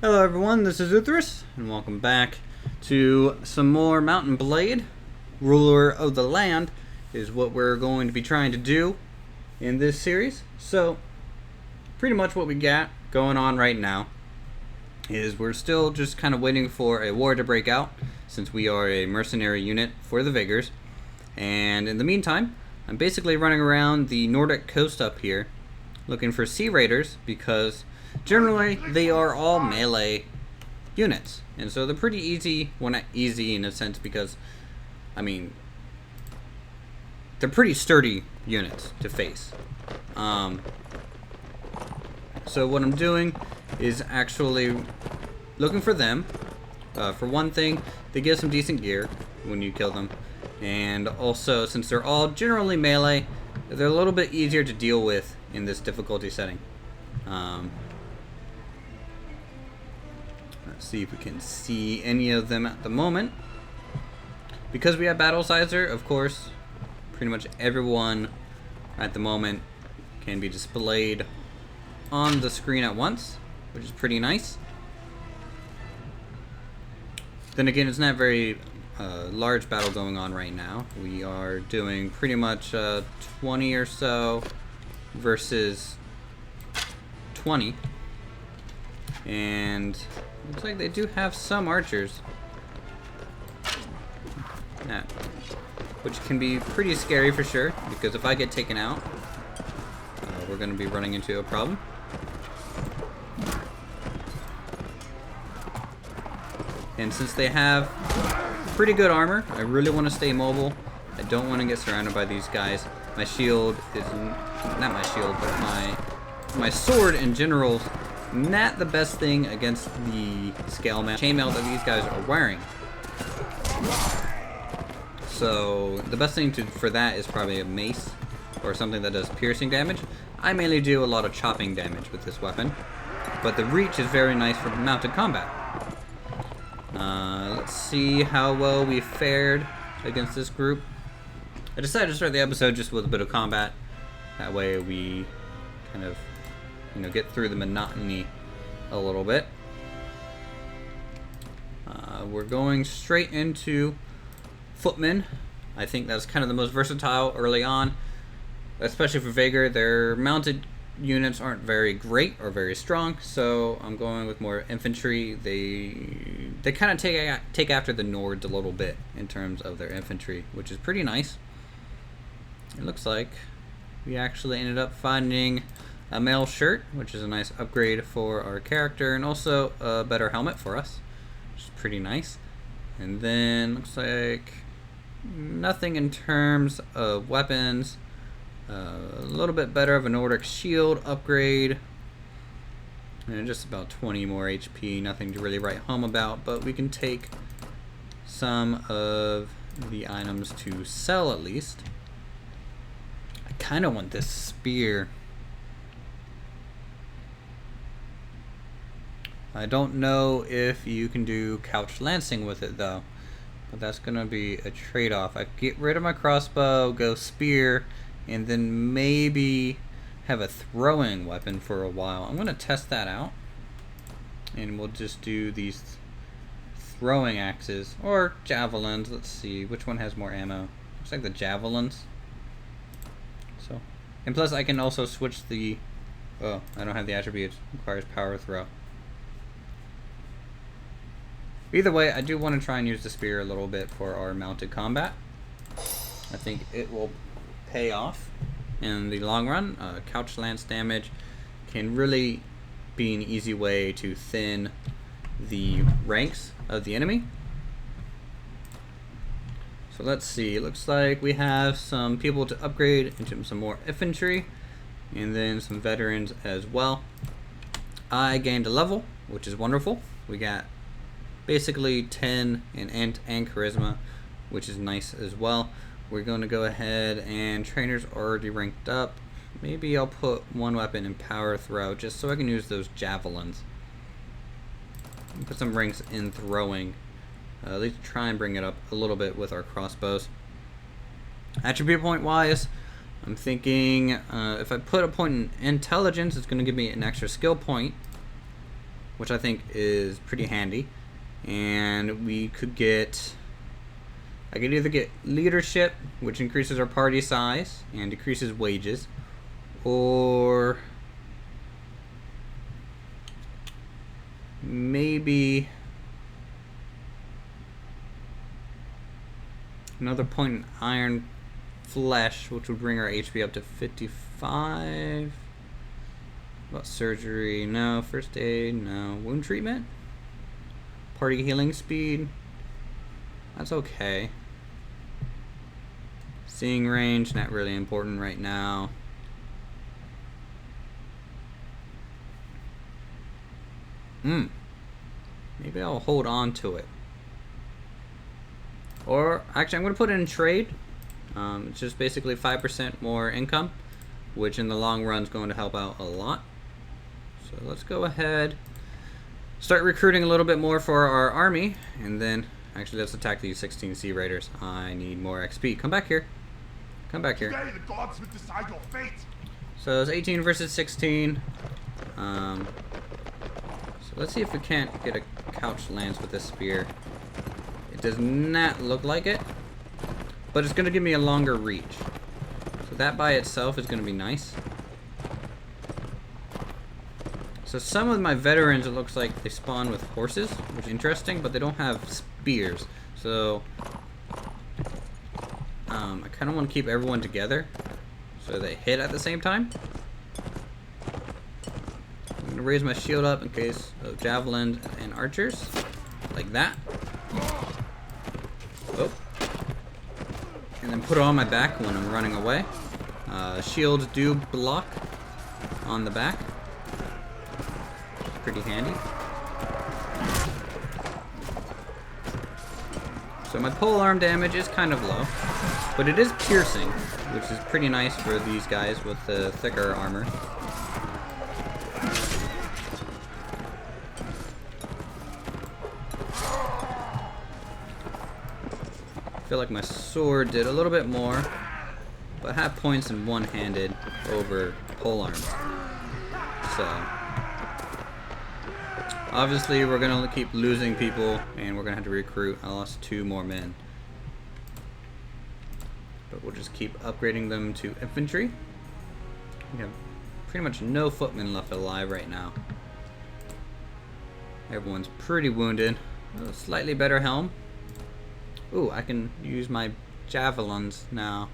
Hello everyone, this is Uthris, and welcome back to some more Mount&Blade. Ruler of the Land is what we're going to be trying to do in this series. So, pretty much what we got going on right now is we're still just kind of waiting for a war to break out, since we are a mercenary unit for the Vaegirs. And in the meantime, I'm basically running around the Nordic coast up here, looking for sea raiders, because generally they are all melee units, and so they're pretty easy. Well, not easy in a sense, because I mean they're pretty sturdy units to face. So what I'm doing is actually looking for them. For one thing, they get some decent gear when you kill them, and also since they're all generally melee, they're a little bit easier to deal with in this difficulty setting. Let's see if we can see any of them at the moment. Because we have Battle Sizer, of course, pretty much everyone at the moment can be displayed on the screen at once, which is pretty nice. Then again, it's not very large battle going on right now. We are doing pretty much 20 or so versus 20. And looks like they do have some archers. Yeah. Which can be pretty scary for sure, because if I get taken out, we're going to be running into a problem. And since they have pretty good armor, I really want to stay mobile. I don't want to get surrounded by these guys. My shield is not my shield, but my sword in general, not the best thing against the scale chainmail that these guys are wearing. So the best thing for that is probably a mace or something that does piercing damage. I mainly do a lot of chopping damage with this weapon, but the reach is very nice for mounted combat. Let's see how well we fared against this group. I decided to start the episode just with a bit of combat. That way we kind of, get through the monotony a little bit. We're going straight into footmen. I think that's kind of the most versatile early on, especially for Vaegir. Their mounted units aren't very great or very strong, so I'm going with more infantry. They kind of take after the Nords a little bit in terms of their infantry, which is pretty nice. It looks like we actually ended up finding a mail shirt, which is a nice upgrade for our character, and also a better helmet for us, which is pretty nice. And then looks like nothing in terms of weapons. A little bit better of a Nordic shield upgrade, and just about 20 more HP. Nothing to really write home about, but we can take some of the items to sell at least. I kind of want this spear. I don't know if you can do couch lancing with it though, but that's gonna be a trade-off. I get rid of my crossbow, go spear, and then maybe have a throwing weapon for a while. I'm gonna test that out, and we'll just do these throwing axes or javelins. Let's see which one has more ammo. Looks like the javelins. So, and plus I can also switch the. Oh, I don't have the attributes. Requires power throw. Either way, I do want to try and use the spear a little bit for our mounted combat. I think it will pay off in the long run. Couch lance damage can really be an easy way to thin the ranks of the enemy. So let's see, it looks like we have some people to upgrade into some more infantry, and then some veterans as well. I gained a level, which is wonderful. We got basically 10 in int and charisma, which is nice as well. We're going to go ahead, and trainers already ranked up. Maybe I'll put one weapon in power throw just so I can use those javelins. Put some ranks in throwing. At least try and bring it up a little bit with our crossbows. Attribute point wise, I'm thinking if I put a point in intelligence, it's going to give me an extra skill point. which I think is pretty handy. And we could get, I could either get leadership, which increases our party size and decreases wages, or maybe another point in iron flesh, which would bring our HP up to 55. About surgery? No. First aid? No. Wound treatment? Party healing speed? That's okay. Seeing range? Not really important right now. Maybe I'll hold on to it. Or, actually, I'm going to put it in trade. It's just basically 5% more income, which in the long run is going to help out a lot. So let's go ahead, start recruiting a little bit more for our army, and then, actually, let's attack these 16 Sea Raiders. I need more XP. Come back here. Come back here. Today, the gods will decide your fate. So it's 18 versus 16. So let's see if we can't get a couch lance with this spear. It does not look like it, but it's going to give me a longer reach. So that by itself is going to be nice. So some of my veterans, it looks like they spawn with horses, which is interesting, but they don't have spears. So I kind of want to keep everyone together so they hit at the same time. I'm going to raise my shield up in case of javelins and archers, like that. Oh. And then put it on my back when I'm running away. Shields do block on the back. Pretty handy. So my polearm damage is kind of low, but it is piercing, which is pretty nice for these guys with the thicker armor. I feel like my sword did a little bit more, but have points in one-handed over polearms. So obviously we're gonna keep losing people, and we're gonna have to recruit. I lost 2 more men, but we'll just keep upgrading them to infantry. We have pretty much no footmen left alive right now. Everyone's pretty wounded. A slightly better helm. Ooh, I can use my javelins now.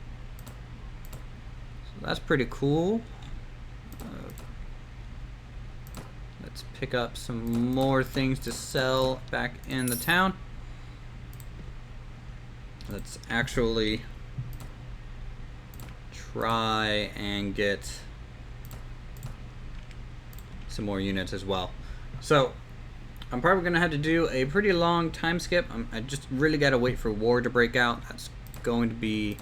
So that's pretty cool. Let's pick up some more things to sell back in the town. Let's actually try and get some more units as well. So I'm probably going to have to do a pretty long time skip. I just really got to wait for war to break out. That's going to be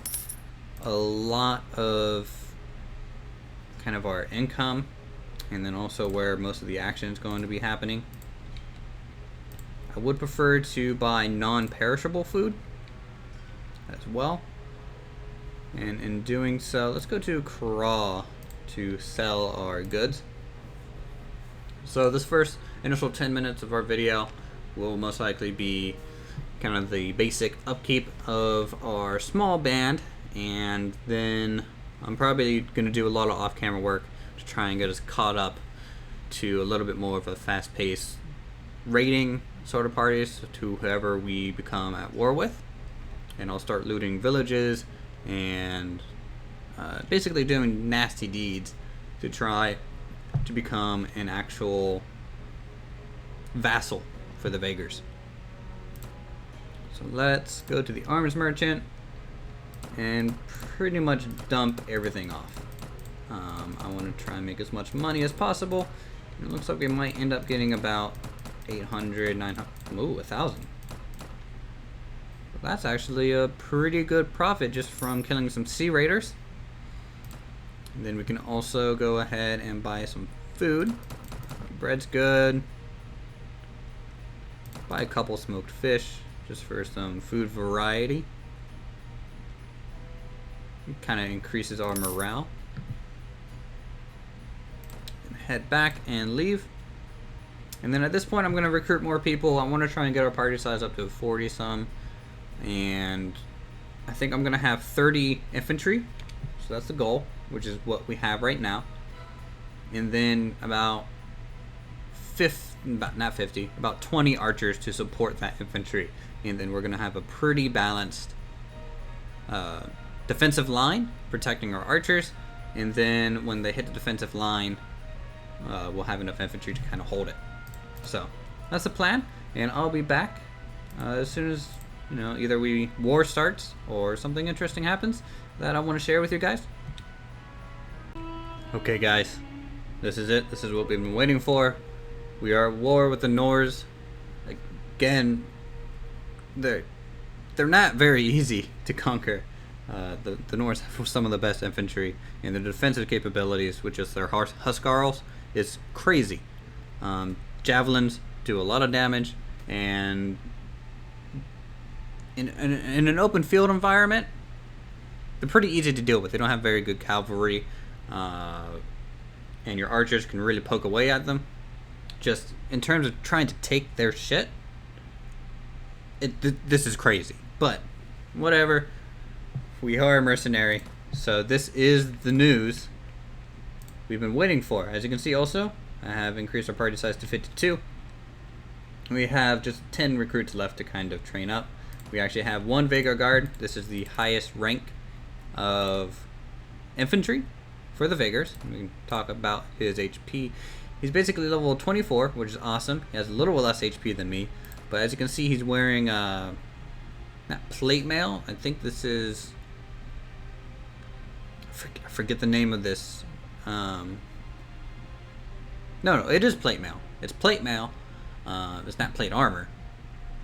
a lot of kind of our income, and then also where most of the action is going to be happening. I would prefer to buy non-perishable food as well. And in doing so, let's go to Calradia to sell our goods. So this first initial 10 minutes of our video will most likely be kind of the basic upkeep of our small band, and then I'm probably going to do a lot of off-camera work to try and get us caught up to a little bit more of a fast-paced raiding sort of parties to whoever we become at war with. And I'll start looting villages and basically doing nasty deeds to try to become an actual vassal for the Vaegirs. So let's go to the arms merchant and pretty much dump everything off. I want to try and make as much money as possible. And it looks like we might end up getting about 800, 900, ooh, 1,000. That's actually a pretty good profit just from killing some Sea Raiders. And then we can also go ahead and buy some food. Bread's good. Buy a couple smoked fish just for some food variety. It kind of increases our morale. And head back and leave. And then at this point, I'm going to recruit more people. I want to try and get our party size up to 40 some. And I think I'm going to have 30 infantry. So that's the goal, which is what we have right now. And then about 20 archers to support that infantry. And then we're going to have a pretty balanced defensive line protecting our archers. And then when they hit the defensive line, we'll have enough infantry to kind of hold it. So that's the plan, and I'll be back as soon as either war starts or something interesting happens that I want to share with you guys. Okay, guys, this is it. This is what we've been waiting for. We are at war with the Norse. Again, they're not very easy to conquer. The Norse have some of the best infantry, and their defensive capabilities, which is their Huskarls, is crazy. Javelins do a lot of damage, and in an open field environment, they're pretty easy to deal with. They don't have very good cavalry, and your archers can really poke away at them. Just in terms of trying to take their shit, this is crazy. But whatever. We are a mercenary, so this is the news we've been waiting for. As you can see also, I have increased our party size to 52. We have just 10 recruits left to kind of train up. We actually have one Vaegirs guard. This is the highest rank of infantry for the Vaegirs. We can talk about his HP. He's basically level 24, which is awesome. He has a little less HP than me, but as you can see, he's wearing not plate mail. I think this is... I forget the name of this. No, it is plate mail. It's plate mail. It's not plate armor.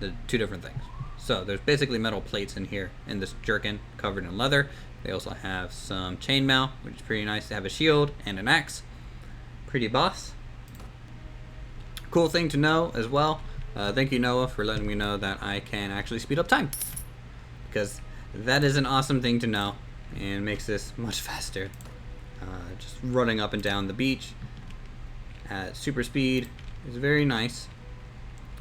They're two different things. So there's basically metal plates in here in this jerkin covered in leather. They also have some chainmail, which is pretty nice to have a shield and an axe. Pretty boss. Cool thing to know as well. Thank you, Noah, for letting me know that I can actually speed up time, because that is an awesome thing to know and makes this much faster. Just running up and down the beach at super speed is very nice.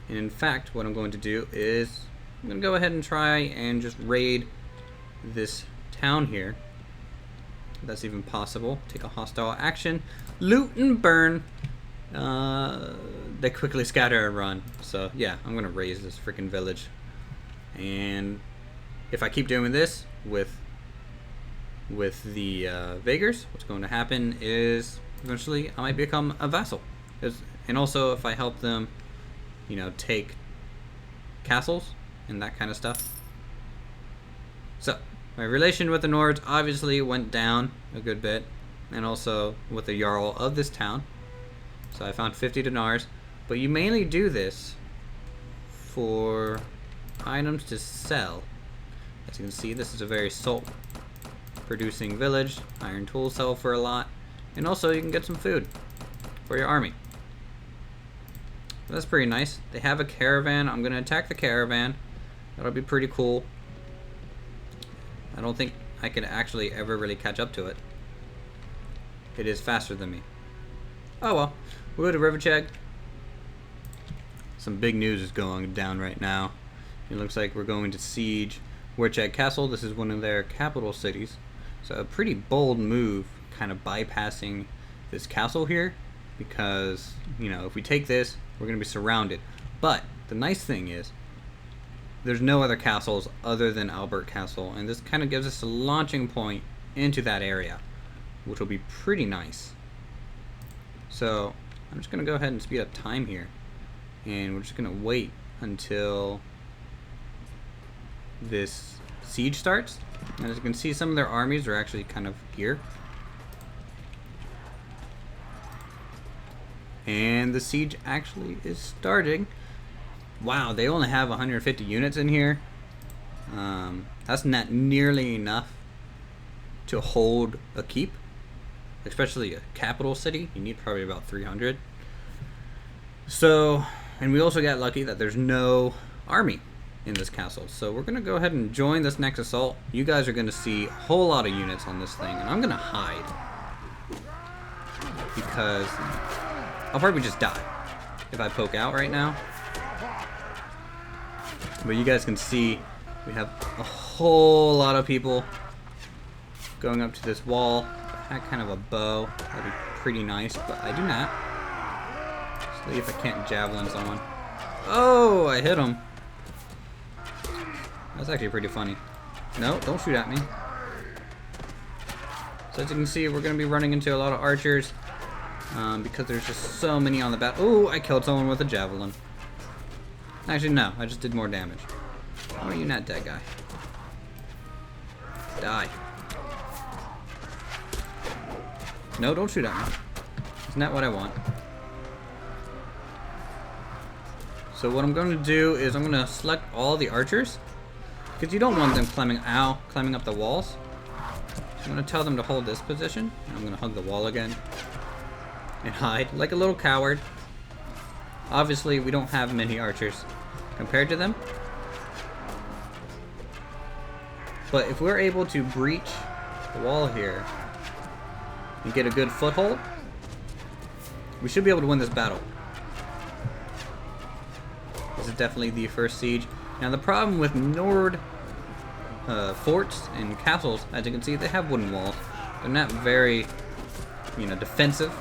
And in fact, what I'm going to do is I'm going to go ahead and try and just raid this town here. If that's even possible. Take a hostile action, loot and burn. They quickly scatter and run. So yeah, I'm going to raise this freaking village. And if I keep doing this with the Vaegirs, what's going to happen is eventually I might become a vassal. And also if I help them, take castles and that kind of stuff. So my relation with the Nords obviously went down a good bit, and also with the Jarl of this town. So I found 50 dinars, but you mainly do this for items to sell. As you can see, this is a very salt producing village. Iron tools sell for a lot, and also you can get some food for your army. That's pretty nice. They have a caravan. I'm gonna attack the caravan. That'll be pretty cool. I don't think I could actually ever really catch up to it. It is faster than me. Oh well. We'll go to Rivercheck. Some big news is going down right now. It looks like we're going to siege Wercheg Castle. This is one of their capital cities. So a pretty bold move, kind of bypassing this castle here, because, if we take this, we're going to be surrounded. But the nice thing is, there's no other castles other than Albert Castle, and this kind of gives us a launching point into that area, which will be pretty nice. So I'm just going to go ahead and speed up time here, and we're just going to wait until this siege starts. And as you can see, some of their armies are actually kind of here. And the siege actually is starting. Wow, they only have 150 units in here. That's not nearly enough to hold a keep, especially a capital city. You need probably about 300. So, and we also got lucky that there's no army in this castle. So we're gonna go ahead and join this next assault. You guys are gonna see a whole lot of units on this thing, and I'm gonna hide because I'll probably just die. if I poke out right now. But you guys can see we have a whole lot of people going up to this wall. I had kind of a bow. That'd be pretty nice, but I do not. Let's see if I can't javelin someone. Oh, I hit him. That's actually pretty funny. No, don't shoot at me. So as you can see, we're going to be running into a lot of archers because there's just so many on the bat. Oh, I killed someone with a javelin. Actually, no, I just did more damage. How are you not dead, guy? Die. No, don't shoot at me. Isn't that what I want? So what I'm going to do is I'm going to select all the archers, because you don't want them climbing up the walls. I'm going to tell them to hold this position, and I'm going to hug the wall again and hide like a little coward. Obviously, we don't have many archers compared to them, but if we're able to breach the wall here and get a good foothold, we should be able to win this battle. This is definitely the first siege. Now the problem with Nord forts and castles, as you can see, they have wooden walls. They're not very, defensive.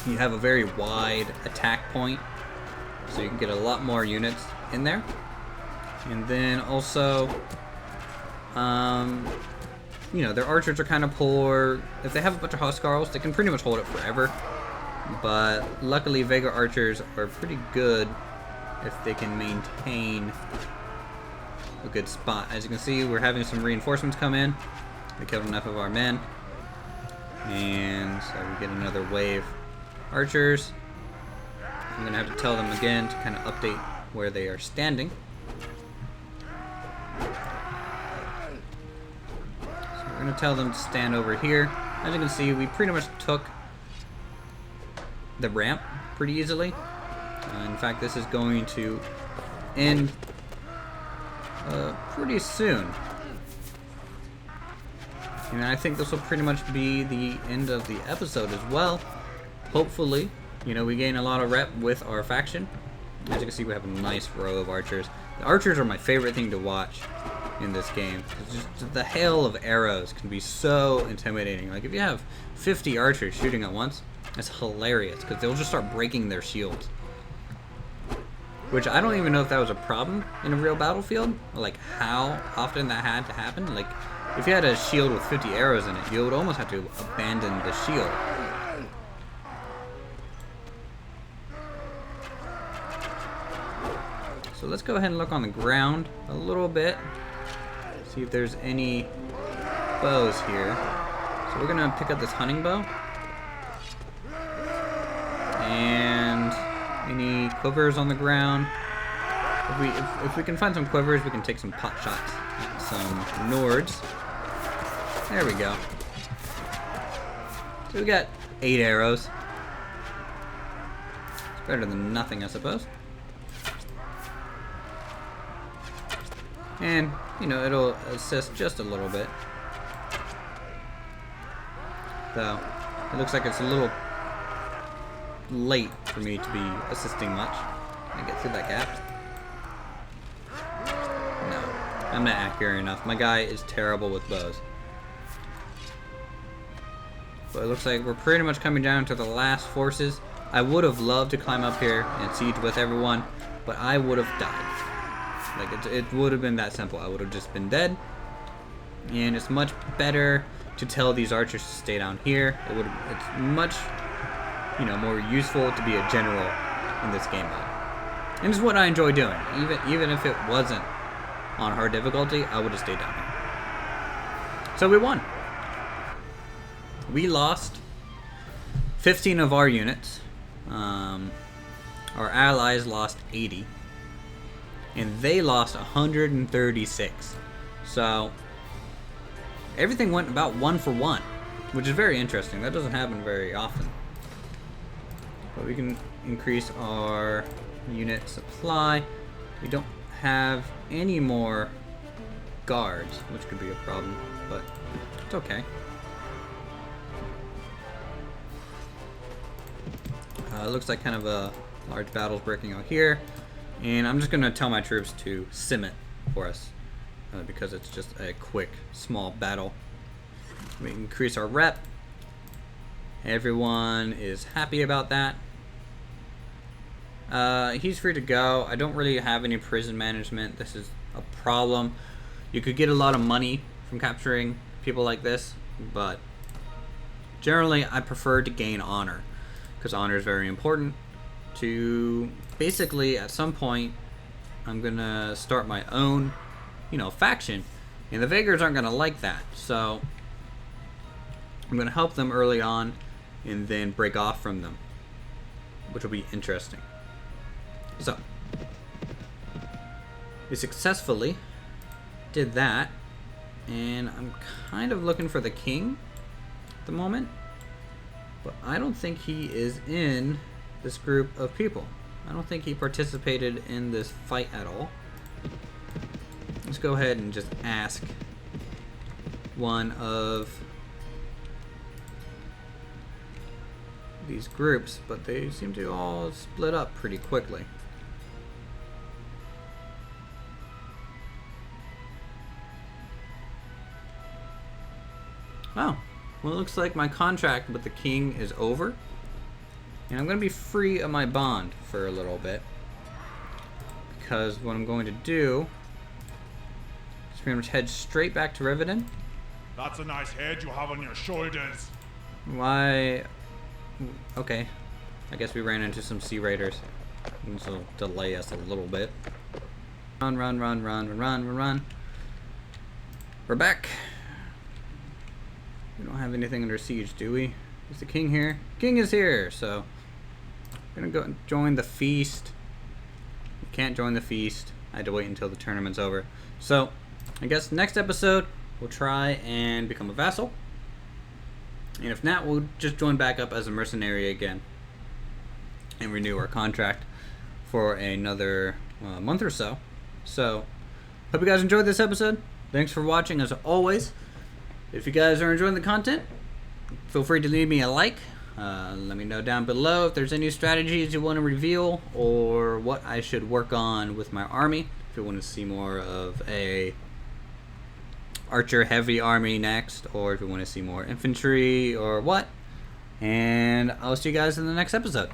You have a very wide attack point, so you can get a lot more units in there. And then also, their archers are kind of poor. If they have a bunch of Huskarls, they can pretty much hold it forever. But luckily, Vaegirs archers are pretty good if they can maintain a good spot. As you can see, we're having some reinforcements come in. We killed enough of our men, and so we get another wave archers. I'm gonna have to tell them again to kind of update where they are standing. So we're gonna tell them to stand over here. As you can see, we pretty much took the ramp pretty easily. In fact, this is going to end pretty soon. And I think this will pretty much be the end of the episode as well. Hopefully, we gain a lot of rep with our faction. As you can see, we have a nice row of archers. The archers are my favorite thing to watch in this game. Just the hail of arrows can be so intimidating. Like, if you have 50 archers shooting at once, it's hilarious, because they'll just start breaking their shields. Which I don't even know if that was a problem in a real battlefield, or like how often that had to happen. Like, if you had a shield with 50 arrows in it, you would almost have to abandon the shield. So let's go ahead and look on the ground a little bit. See if there's any bows here. So we're gonna pick up this hunting bow. And any quivers on the ground. If we can find some quivers, we can take some pot shots at some Nords. There we go. So we got 8 arrows. It's better than nothing, I suppose. And, it'll assist just a little bit. Though, it looks like it's a little late for me to be assisting much. Can I get through that gap? No, I'm not accurate enough. My guy is terrible with bows. But it looks like we're pretty much coming down to the last forces. I would have loved to climb up here and siege with everyone, but I would have died. Like, it would have been that simple. I would have just been dead. And it's much better to tell these archers to stay down here. It's much, more useful to be a general in this game mode. And it's what I enjoy doing. Even if it wasn't on hard difficulty, I would have stayed down here. So we won. We lost 15 of our units. Our allies lost 80. And they lost 136. So everything went about 1 for 1, which is very interesting. That doesn't happen very often. But we can increase our unit supply. We don't have any more guards, which could be a problem, but it's okay. It looks like kind of a large battle's breaking out here. And I'm just going to tell my troops to sim it for us. Because it's just a quick, small battle. We increase our rep. Everyone is happy about that. He's free to go. I don't really have any prison management. This is a problem. You could get a lot of money from capturing people like this, but generally I prefer to gain honor, because honor is very important to basically at some point I'm gonna start my own, faction, and the Vaegirs aren't gonna like that, so I'm gonna help them early on and then break off from them, which will be interesting. So we successfully did that, and I'm kind of looking for the king at the moment, but I don't think he is in this group of people. I don't think he participated in this fight at all. Let's go ahead and just ask one of these groups, but they seem to all split up pretty quickly. Oh, well, it looks like my contract with the king is over, and I'm going to be free of my bond for a little bit, because what I'm going to do is pretty much head straight back to Rivendell. That's a nice head you have on your shoulders. Why? Okay, I guess we ran into some sea raiders, and this will delay us a little bit. Run, run, run, run, run, run. We're back. We don't have anything under siege, do we? Is the king here? King is here, so I'm gonna go and join the feast. We can't join the feast. I had to wait until the tournament's over. So I guess next episode we'll try and become a vassal. And if not, we'll just join back up as a mercenary again and renew our contract for another month or so. So, hope you guys enjoyed this episode. Thanks for watching as always. If you guys are enjoying the content, feel free to leave me a like. Let me know down below if there's any strategies you want to reveal or what I should work on with my army. If you want to see more of a archer heavy army next, or if you want to see more infantry or what. And I'll see you guys in the next episode.